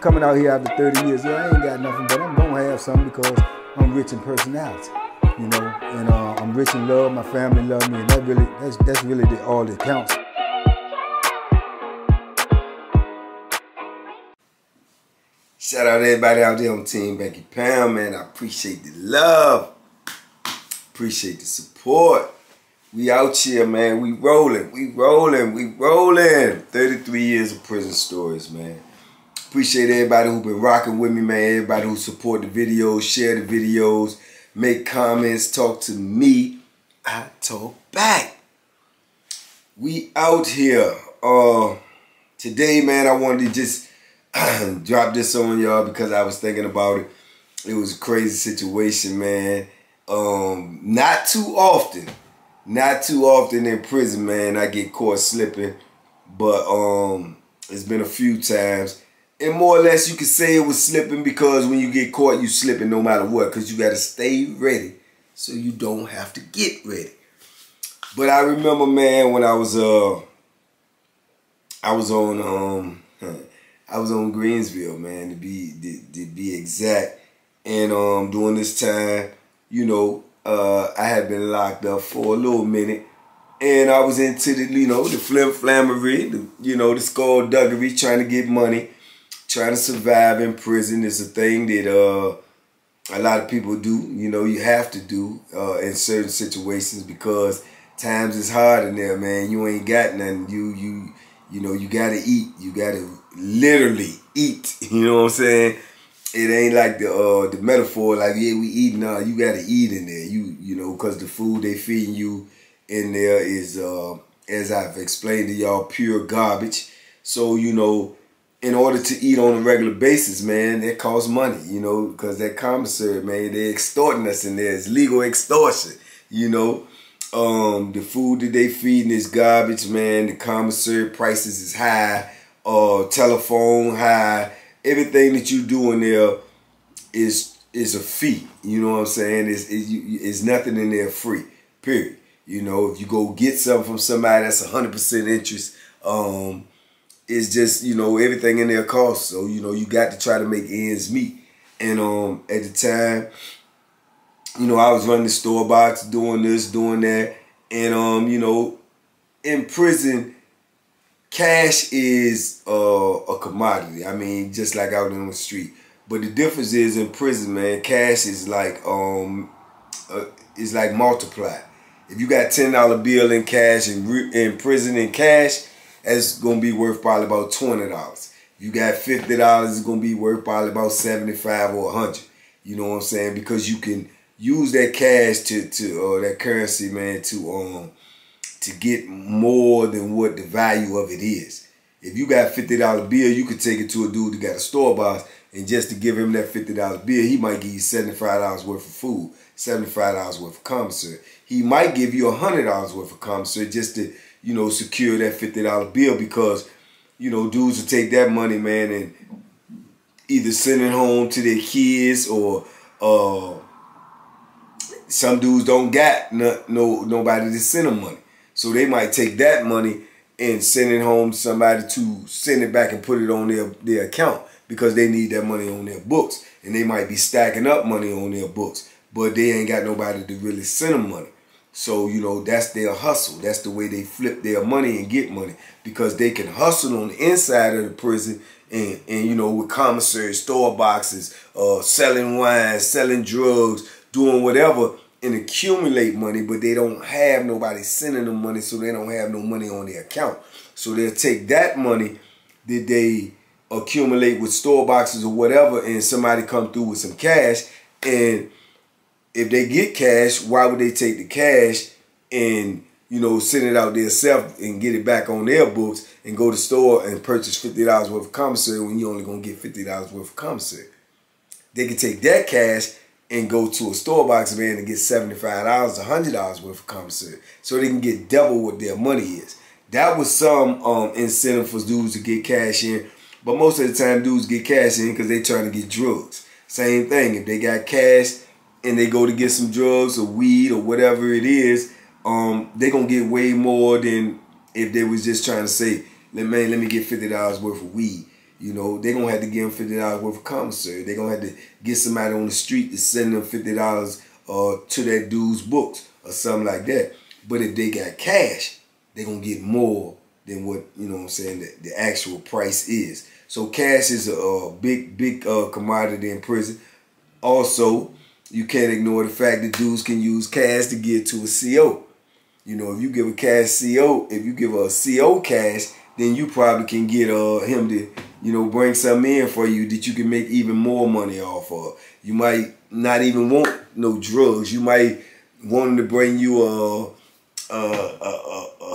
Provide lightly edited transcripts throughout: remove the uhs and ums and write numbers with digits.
coming out here after 30 years. Yeah, I ain't got nothing, but I'm gonna have something because I'm rich in personality, you know, and I'm rich in love. My family love me, and that's really all that counts. Shout out to everybody out there on Team Banky Pound, man. I appreciate the love. Appreciate the support. We out here, man. We rolling. 33 years of prison stories, man. Appreciate everybody who been rocking with me, man. Everybody who support the videos, share the videos, make comments, talk to me. I talk back. We out here. Today, man, I wanted to just drop this on y'all because I was thinking about it. It was a crazy situation, man. Not too often in prison, man, I get caught slipping, but it's been a few times. And more or less you could say it was slipping because when you get caught, you slipping no matter what, because you got to stay ready so you don't have to get ready. But I remember, man, when I was on Greensville, man, to be exact. And during this time, you know, I had been locked up for a little minute, and I was into the, you know, the flim-flammery, the skullduggery, trying to get money, trying to survive in prison. Is a thing that a lot of people do. You know, you have to do in certain situations because times is hard in there, man. You ain't got nothing. You know, you gotta eat. You gotta literally eat. You know what I'm saying? It ain't like the metaphor, like, yeah, we eating. No, you gotta eat in there. You know, because the food they feeding you in there is, as I've explained to y'all, pure garbage. So, you know, in order to eat on a regular basis, man, that costs money, you know, because that commissary, man, they're extorting us in there. It's legal extortion, you know. The food that they feeding is garbage, man. The commissary prices is high. Telephone high. Everything that you do in there is a fee. You know what I'm saying? It's nothing in there free, period. You know, if you go get something from somebody that's 100% interest, it's just, you know, everything in there costs. So, you know, you got to try to make ends meet. And at the time, you know, I was running the store box, doing this, doing that. And, you know, in prison, cash is a commodity. I mean, just like out on the street. But the difference is in prison, man, cash is like multiplied. If you got $10 bill in cash in prison in cash, that's gonna be worth probably about $20. If you got $50, it's gonna be worth probably about $75 or $100. You know what I'm saying? Because you can use that cash to that currency, man, to get more than what the value of it is. If you got $50 bill, you could take it to a dude that got a store box, and just to give him that $50 bill, he might give you $75 worth of food, $75 worth of commissary. He might give you $100 worth of commissary just to, you know, secure that $50 bill, because, you know, dudes will take that money, man, and either send it home to their kids, or some dudes don't got nobody to send them money. So they might take that money and send it home to somebody to send it back and put it on their account, because they need that money on their books. And they might be stacking up money on their books, but they ain't got nobody to really send them money. So, you know, that's their hustle. That's the way they flip their money and get money, because they can hustle on the inside of the prison and you know, with commissary, store boxes, selling wine, selling drugs, doing whatever, and accumulate money, but they don't have nobody sending them money, so they don't have no money on their account. So they'll take that money that they accumulate with store boxes or whatever, and somebody come through with some cash, and if they get cash, why would they take the cash and, you know, send it out themselves and get it back on their books and go to the store and purchase $50 worth of commissary when you only gonna get $50 worth of commissary? They can take that cash and go to a store box, man, and get $75, $100 worth of commissary, so they can get double what their money is. That was some incentive for dudes to get cash in, but most of the time dudes get cash in because they trying to get drugs. Same thing, if they got cash and they go to get some drugs or weed or whatever it is, they gonna get way more than if they was just trying to say, man, let me get $50 worth of weed. You know, they're going to have to give them $50 worth of commissary. They're going to have to get somebody on the street to send them $50 to that dude's books or something like that. But if they got cash, they're going to get more than what, you know what I'm saying, the actual price is. So cash is a big commodity in prison. Also, you can't ignore the fact that dudes can use cash to get to a CO. You know, if you give a cash CO, if you give a CO cash, then you probably can get him to, you know, bring something in for you that you can make even more money off of. You might not even want no drugs. You might want him to bring you a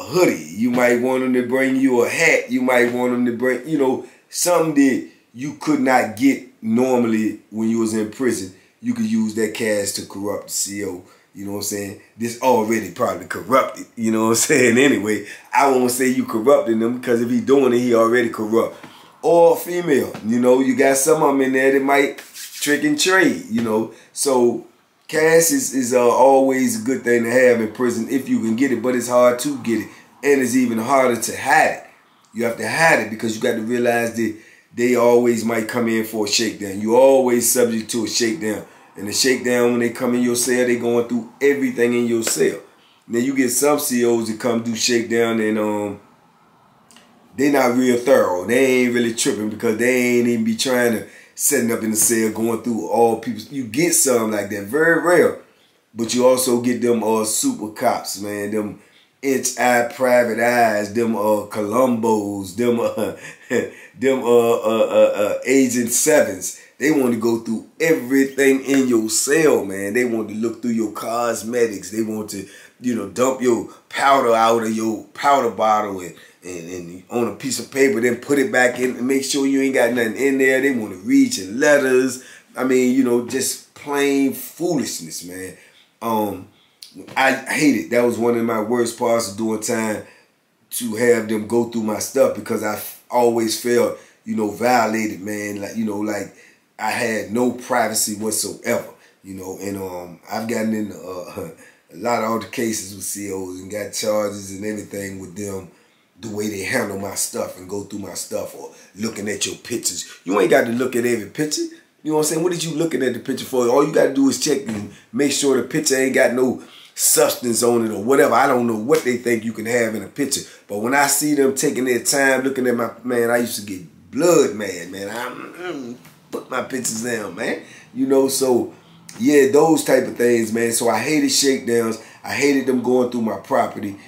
hoodie. You might want him to bring you a hat. You might want him to bring, you know, something that you could not get normally when you was in prison. You could use that cash to corrupt the CO. You know what I'm saying? This already probably corrupted. You know what I'm saying? Anyway, I won't say you corrupting them, because if he doing it, he already corrupt. Or female. You know, you got some of them in there that might trick and trade. You know, so cash is always a good thing to have in prison if you can get it, but it's hard to get it. And it's even harder to hide it. You have to hide it because you got to realize that they always might come in for a shakedown. You're always subject to a shakedown. And the shakedown, when they come in your cell, they going through everything in your cell. Now you get some COs that come do shakedown and they not real thorough. They ain't really tripping because they ain't even be trying to setting up in the cell, going through all people. You get some like that, very rare. But you also get them super cops, man. Them inch-eye private eyes, them Columbos, them Agent 7s. They want to go through everything in your cell, man. They want to look through your cosmetics. They want to, you know, dump your powder out of your powder bottle and on a piece of paper, then put it back in and make sure you ain't got nothing in there. They want to read your letters. I mean, you know, just plain foolishness, man. I hate it. That was one of my worst parts of doing time, to have them go through my stuff, because I always felt, you know, violated, man. Like, you know, like I had no privacy whatsoever, you know. And I've gotten in a lot of other cases with COs and got charges and everything with them, the way they handle my stuff and go through my stuff, or looking at your pictures. You ain't got to look at every picture. You know what I'm saying? What did you looking at the picture for? All you got to do is check and make sure the picture ain't got no substance on it or whatever. I don't know what they think you can have in a picture. But when I see them taking their time looking at my, man, I used to get blood mad, man. I put my pictures down, man. You know, so yeah, those type of things, man. So I hated shakedowns. I hated them going through my property.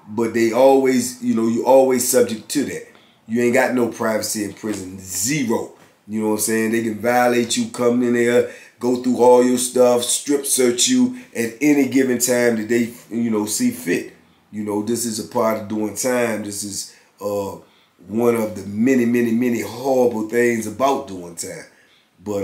But they always, you know, you always subject to that. You ain't got no privacy in prison. Zero. You know what I'm saying? They can violate you, come in there, go through all your stuff, strip search you at any given time that they, you know, see fit. You know, this is a part of doing time. This is one of the many horrible things about doing time. But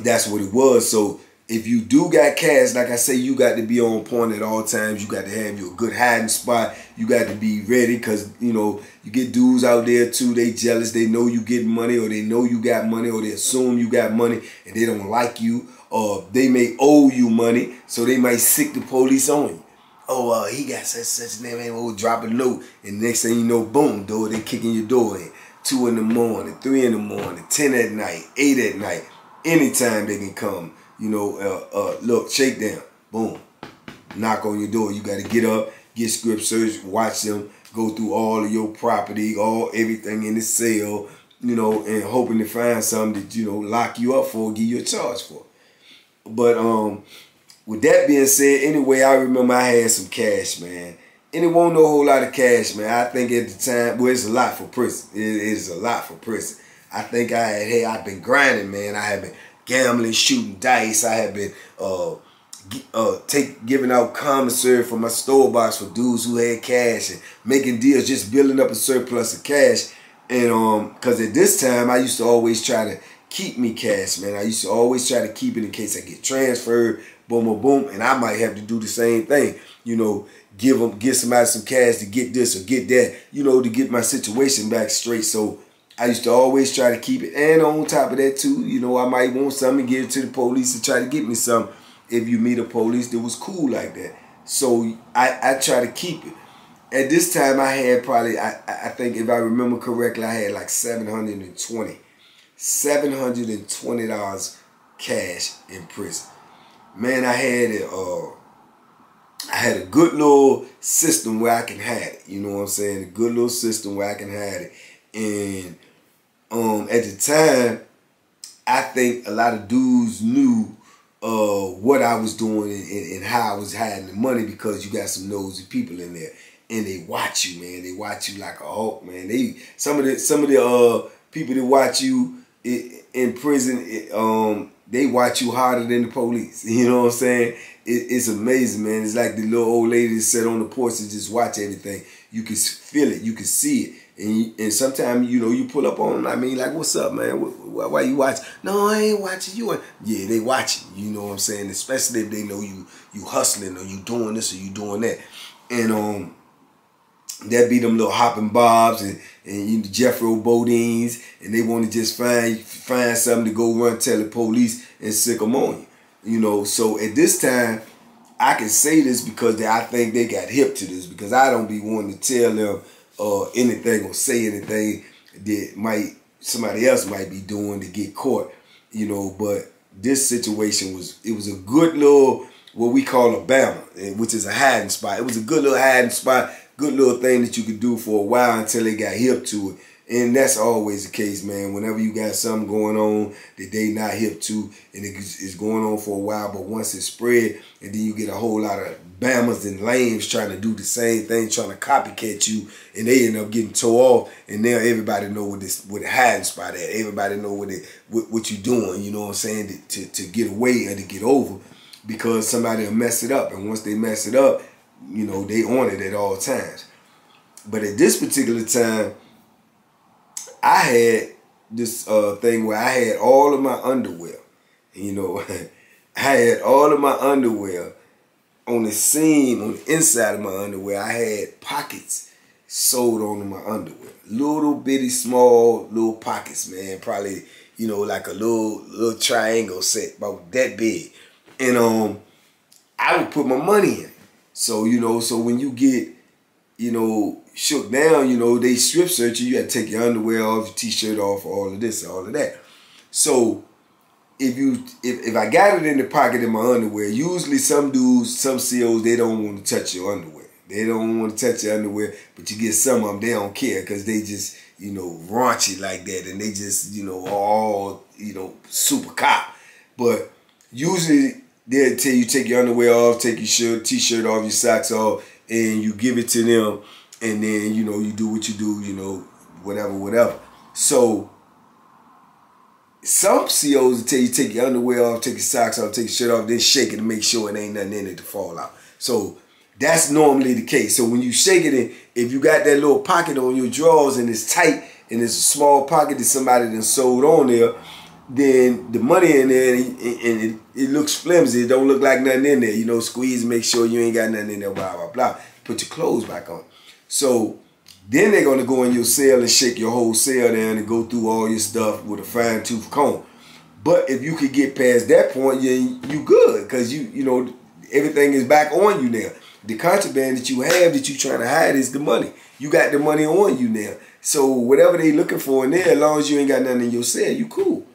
that's what it was. So if you do got cash, like I say, you got to be on point at all times. You got to have your good hiding spot. You got to be ready, because, you know, you get dudes out there too, they jealous. They know you getting money, or they know you got money, or they assume you got money and they don't like you, or they may owe you money, so they might sick the police on you. Oh, he got such a name, and we'll drop a note, and next thing you know, boom, door, they kicking your door in. 2 in the morning, 3 in the morning, 10 at night, 8 at night. Anytime they can come. You know, look, shakedown, boom, knock on your door. You got to get up, get script search, watch them go through all of your property, everything in the cell, you know, and hoping to find something that, you know, lock you up for, give you a charge for. But with that being said, anyway, I remember I had some cash, man. And it wasn't no whole lot of cash, man. I think at the time, well, it's a lot for prison. It is a lot for prison. I think I've been grinding, man. I had been gambling, shooting dice. I had been giving out commissary from my store box for dudes who had cash, and making deals, just building up a surplus of cash. And because at this time, I used to always try to keep me cash, man. I used to always try to keep it in case I get transferred, boom, boom, boom. And I might have to do the same thing, you know, give somebody some cash to get this or get that, you know, to get my situation back straight. So I used to always try to keep it. And on top of that too, you know, I might want something, give it to the police and try to get me some. If you meet a police that was cool like that. So I try to keep it. at this time I had probably, I think if I remember correctly, I had like $720 cash in prison. Man, I had a good little system where I can hide it. You know what I'm saying? A good little system where I can hide it. And at the time, I think a lot of dudes knew what I was doing and how I was hiding the money, because you got some nosy people in there, and they watch you, man. They watch you like a hawk, man. Some of the people that watch you in prison, they watch you harder than the police. You know what I'm saying? It's amazing, man. It's like the little old lady that sat on the porch and just watch everything. You can feel it. You can see it. And sometimes, you know, you pull up on them. I mean, like, what's up, man? Why you watching? No, I ain't watching you. Yeah, they watching. You know what I'm saying? Especially if they know you hustling, or you doing this or you doing that. And that be them little hopping bobs and you Jeffro Bodines, and they want to just find something to go run tell the police and sick them on you. You know, so at this time, I can say this because I think they got hip to this, because I don't be wanting to tell them anything or say anything that somebody else might be doing to get caught, you know. But this situation was a good little, what we call a bama, which is a hiding spot. It was a good little hiding spot, good little thing that you could do for a while until they got hip to it. And that's always the case, man. Whenever you got something going on that they not hip to, and it's going on for a while, but once it's spread, and then you get a whole lot of bammers and lames trying to do the same thing, trying to copycat you, and they end up getting tore off, and now everybody know where the hiding spot at. Everybody know what you doing, you know what I'm saying, to get away and to get over, because somebody will mess it up. And once they mess it up, you know, they on it at all times. But at this particular time, I had this thing where I had all of my underwear. You know, I had all of my underwear on the seam, on the inside of my underwear. I had pockets sewed onto my underwear. Little bitty, small, little pockets, man. Probably, you know, like a little triangle set, about that big. And I would put my money in. So, you know, so when you get, you know, shook down, you know, they strip search you. You got to take your underwear off, your t-shirt off, all of this, all of that. So if I got it in the pocket of my underwear, usually some dudes, some COs, they don't want to touch your underwear. They don't want to touch your underwear, but you get some of them, they don't care, because they just, you know, raunchy like that, and they just, you know, all, you know, super cop. But usually they'll tell you take your underwear off, take your t-shirt off, your socks off, and you give it to them, and then, you know, you do what you do, you know, whatever. So some COs will tell you take your underwear off, take your socks off, take your shirt off, then shake it to make sure it ain't nothing in it to fall out. So that's normally the case. So when you shake it, if you got that little pocket on your drawers and it's tight and it's a small pocket that somebody done sewed on there, then the money in there, and it looks flimsy. It don't look like nothing in there. You know, squeeze, make sure you ain't got nothing in there, blah, blah, blah. Put your clothes back on. So then they're going to go in your cell and shake your whole cell down and go through all your stuff with a fine-tooth comb. But if you could get past that point, you good, because you know, everything is back on you now. The contraband that you have that you trying to hide is the money. You got the money on you now. So whatever they looking for in there, as long as you ain't got nothing in your cell, you cool.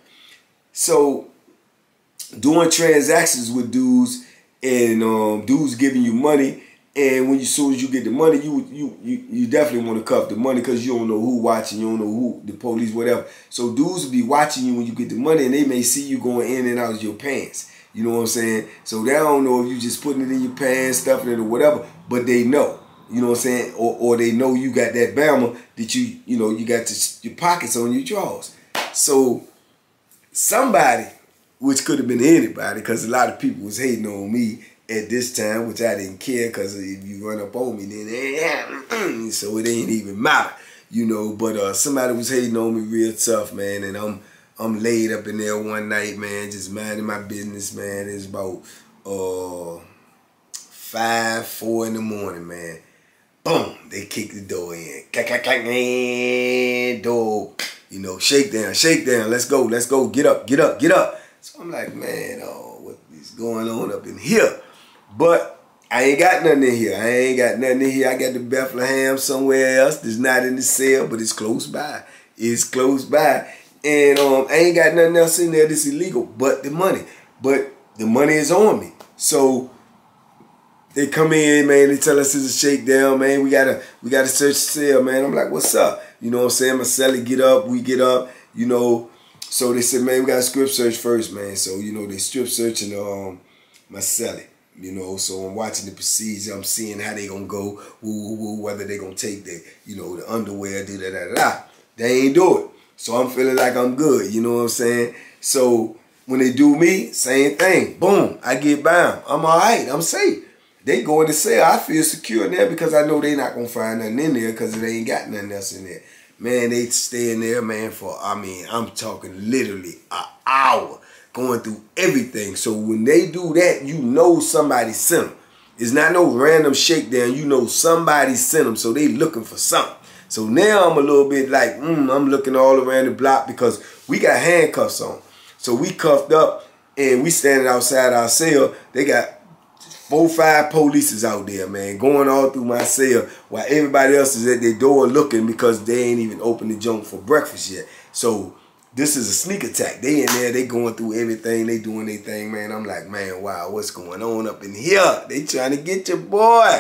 So doing transactions with dudes, and dudes giving you money, and as soon as you get the money, you definitely want to cuff the money, because you don't know who watching, you don't know who, the police, whatever. So dudes will be watching you when you get the money, and they may see you going in and out of your pants. You know what I'm saying? So they don't know if you just putting it in your pants, stuffing it or whatever, but they know. You know what I'm saying? Or they know you got that Bama that you know, you got your pockets on your drawers. So somebody, which could have been anybody, because a lot of people was hating on me at this time, which I didn't care, because if you run up on me, then so it ain't even matter, you know. But somebody was hating on me real tough, man, and I'm laid up in there one night, man, just minding my business, man. It's about 5, 4 in the morning, man. Boom, they kick the door in. Clack, clack, clack, and door. You know, shake down, let's go, get up. So I'm like, man, what is going on up in here? But I ain't got nothing in here. I ain't got nothing in here. I got the Bethlehem somewhere else. That's not in the cell, but it's close by. It's close by. And I ain't got nothing else in there that's illegal but the money. But the money is on me. So they come in, man, they tell us it's a shakedown, man. We gotta search the cell, man. I'm like, what's up? You know what I'm saying? My cellie get up, we get up, you know. So they said, man, we gotta strip search first, man. So, you know, they strip searching my cellie. You know, so I'm watching the procedure. I'm seeing how they gonna go, whether they gonna take the, you know, the underwear, da-da-da-da. They ain't do it. So I'm feeling like I'm good, you know what I'm saying? So when they do me, same thing. Boom, I get bound. I'm all right, I'm safe. They go in the cell. I feel secure in there because I know they not gonna find nothing in there because they ain't got nothing else in there. Man, they stay in there, man, for, I mean, I'm talking literally an hour. Going through everything. So when they do that, you know somebody sent them. It's not no random shakedown. You know somebody sent them. So they looking for something. So now I'm a little bit like, I'm looking all around the block because we got handcuffs on. So we cuffed up and we standing outside our cell. They got 4 or 5 polices out there, man, going all through my cell while everybody else is at their door looking because they ain't even opened the junk for breakfast yet. So this is a sneak attack. They in there, they going through everything, they doing their thing, man. I'm like, man, wow, what's going on up in here? They trying to get your boy.